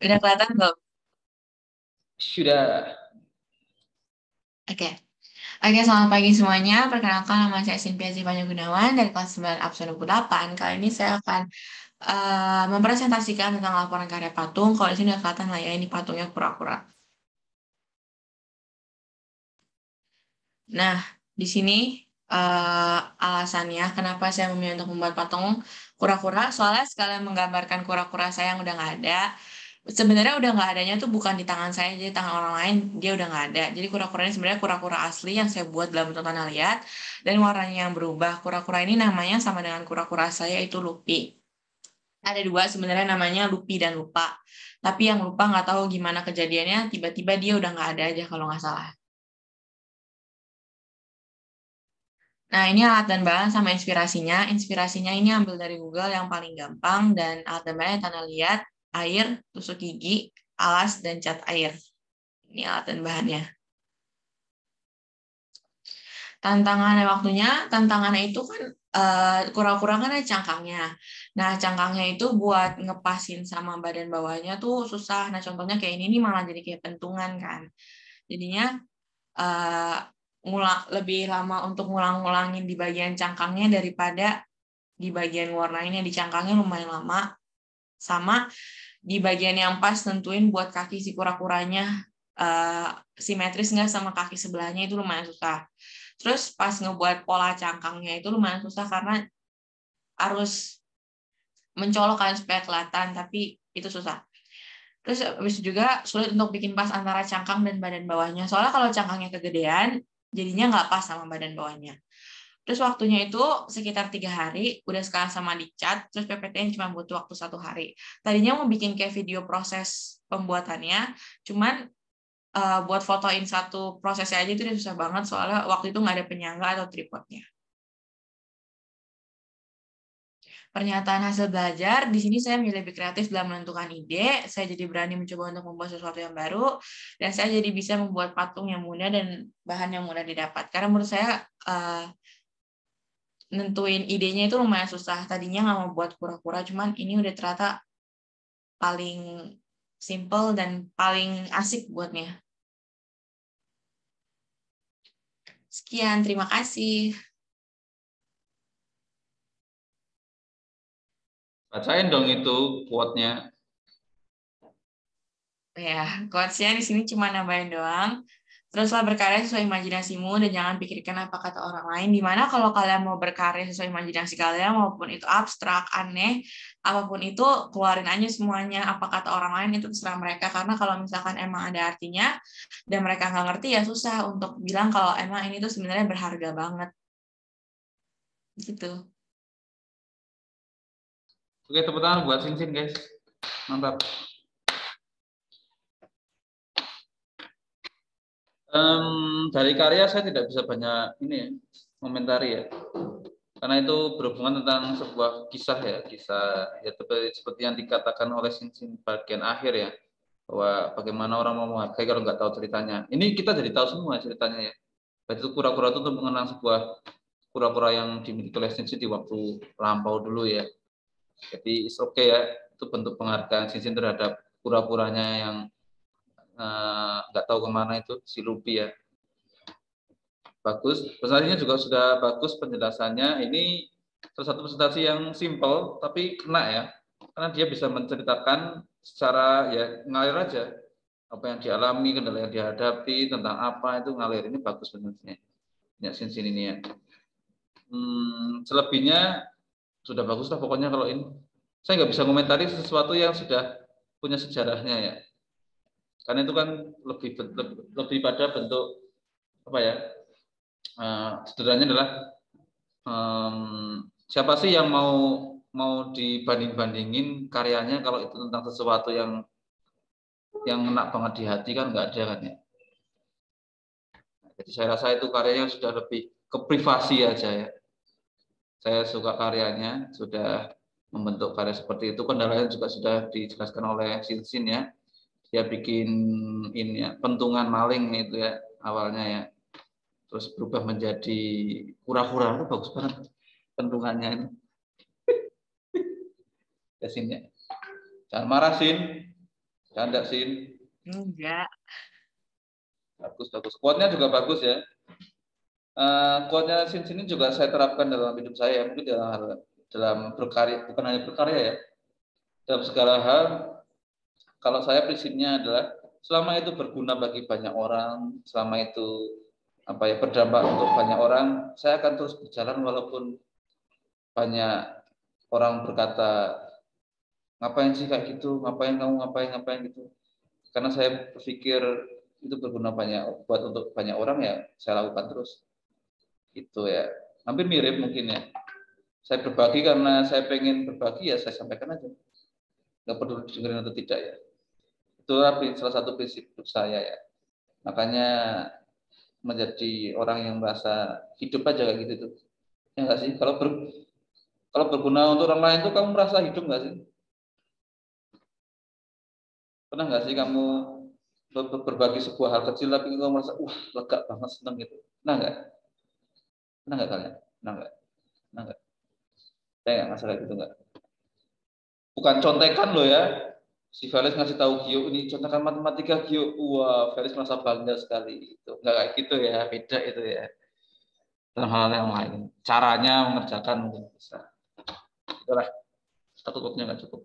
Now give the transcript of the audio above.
Udah kelihatan belum? Sudah. Oke. Oke, selamat pagi semuanya. Perkenalkan, nama saya Cynthia Zivanya Gunawan dari kelas 9 absen 28. Kali ini saya akan mempresentasikan tentang laporan karya patung. Kalau di sini udah kelihatan lah ya, ini patungnya kura-kura. Nah, di sini alasannya kenapa saya memilih untuk membuat patung kura-kura. Soalnya sekalian menggambarkan kura-kura saya yang udah nggak ada. Sebenarnya udah nggak adanya tuh bukan di tangan saya, jadi tangan orang lain dia udah nggak ada. Jadi kura-kura ini sebenarnya kura-kura asli yang saya buat dalam bentuk tanah liat dan warnanya yang berubah. Kura-kura ini namanya sama dengan kura-kura saya itu Lupi. Ada dua sebenarnya namanya Lupi dan Lupa. Tapi yang Lupa nggak tahu gimana kejadiannya, tiba-tiba dia udah nggak ada aja kalau nggak salah. Nah, ini alat dan bahan sama inspirasinya. Inspirasinya ini ambil dari Google yang paling gampang dan alat dan bahannya tanah liat, air, tusuk gigi, alas, dan cat air. Ini alat dan bahannya. Tantangannya itu kan kura-kura kan ada cangkangnya. Nah, cangkangnya itu buat ngepasin sama badan bawahnya tuh susah. Nah, contohnya kayak ini nih malah jadi kayak pentungan kan. Jadinya eh, lebih lama untuk ngulang-ngulangin di bagian cangkangnya daripada di bagian warnainnya di cangkangnya lumayan lama. Sama di bagian yang pas tentuin buat kaki si kura-kuranya uh, simetris nggak sama kaki sebelahnya itu lumayan susah. Terus pas ngebuat pola cangkangnya itu lumayan susah karena harus mencolok kan supaya kelihatan, tapi itu susah. Terus habis itu juga sulit untuk bikin pas antara cangkang dan badan bawahnya. Soalnya kalau cangkangnya kegedean, jadinya nggak pas sama badan bawahnya. Terus waktunya itu sekitar 3 hari, udah sekarang sama dicat, terus PPT-nya cuma butuh waktu 1 hari. Tadinya mau bikin kayak video proses pembuatannya, cuman buat fotoin satu prosesnya aja itu udah susah banget, soalnya waktu itu nggak ada penyangga atau tripodnya. Pernyataan hasil belajar, di sini saya menjadi lebih kreatif dalam menentukan ide, saya jadi berani mencoba untuk membuat sesuatu yang baru, dan saya jadi bisa membuat patung yang mudah dan bahan yang mudah didapat. Karena menurut saya nentuin idenya itu lumayan susah. Tadinya nggak mau buat kura-kura, cuman ini udah ternyata paling simple dan paling asik buatnya. Sekian, terima kasih. Bacain dong itu quote-nya. Ya, quotes-nya di sini cuma nambahin doang. Teruslah berkarya sesuai imajinasimu dan jangan pikirkan apa kata orang lain. Dimana kalau kalian mau berkarya sesuai imajinasi kalian, maupun itu abstrak, aneh, apapun itu, keluarin aja semuanya. Apa kata orang lain itu terserah mereka. Karena kalau misalkan emang ada artinya dan mereka nggak ngerti, ya susah untuk bilang kalau emang ini tuh sebenarnya berharga banget. Gitu. Oke, tepuk tangan buat Cincin, guys. Mantap. Dari karya saya tidak bisa banyak ini ya, komentari ya. Karena itu berhubungan tentang sebuah kisah ya, kisah ya seperti yang dikatakan oleh Cincin bagian akhir ya, bahwa bagaimana orang mau menghargai kalau nggak tahu ceritanya. Ini kita jadi tahu semua ceritanya ya. Berarti itu kura-kura itu untuk mengenang sebuah kura-kura yang dimiliki oleh Cincin di waktu lampau dulu ya. Jadi it's okay ya, itu bentuk penghargaan Cincin terhadap kura-kuranya yang nggak tahu kemana itu si Lupi ya. Bagus, presentasinya juga sudah bagus penjelasannya. Ini salah satu presentasi yang simple tapi kena ya, karena dia bisa menceritakan secara ya ngalir aja apa yang dialami, kendala yang dihadapi, tentang apa itu ngalir. Ini bagus sebenarnya. Ya, sin ini ya. Selebihnya sudah bagus lah pokoknya kalau ini. Saya nggak bisa komentari sesuatu yang sudah punya sejarahnya ya. Karena itu kan lebih pada bentuk apa ya? Sederhananya adalah siapa sih yang mau dibanding-bandingin karyanya kalau itu tentang sesuatu yang enak banget di hati kan nggak ada kan ya. Jadi saya rasa itu karyanya sudah lebih ke privasi aja ya. Saya suka karyanya, sudah membentuk karya seperti itu. Kendalanya juga sudah dijelaskan oleh Sinsin ya. Dia bikin ini ya, pentungan maling itu ya awalnya ya. Terus berubah menjadi kura-kura, itu bagus banget pentungannya ini. Ya, Sin ya. Jangan marah, Sin. Canda sih. Enggak. Bagus, bagus. Quote-nya juga bagus ya. Quote-nya Sin ini juga saya terapkan dalam hidup saya, mungkin dalam berkarya, bukan hanya berkarya ya, dalam segala hal. Kalau saya prinsipnya adalah selama itu berguna bagi banyak orang, selama itu berdampak untuk banyak orang, saya akan terus berjalan walaupun banyak orang berkata, ngapain sih kayak gitu, ngapain kamu ngapain gitu. Karena saya berpikir itu berguna buat untuk banyak orang, ya saya lakukan terus. Itu ya, hampir mirip mungkin ya. Saya berbagi karena saya pengen berbagi, ya saya sampaikan aja. Nggak perlu dengerin atau tidak ya. Itulah salah satu prinsip hidup saya ya. Makanya menjadi orang yang merasa hidup aja kayak gitu tuh. Ya nggak sih? Kalau berguna untuk orang lain tuh kamu merasa hidup nggak sih? Pernah nggak sih kamu berbagi sebuah hal kecil tapi kamu merasa wah lega banget, seneng gitu? Pernah nggak? Pernah nggak kalian? Pernah nggak? Pernah nggak? Saya nggak masalah gitu nggak? Bukan contekan loh ya. Si Felis ngasih tahu Gio ini contekan matematika Gio. Wah, Felis merasa bangga sekali. Itu nggak kayak gitu ya, beda itu ya. Dan hal yang lain. Caranya mengerjakan mungkin bisa. Itulah satu nggak cukup.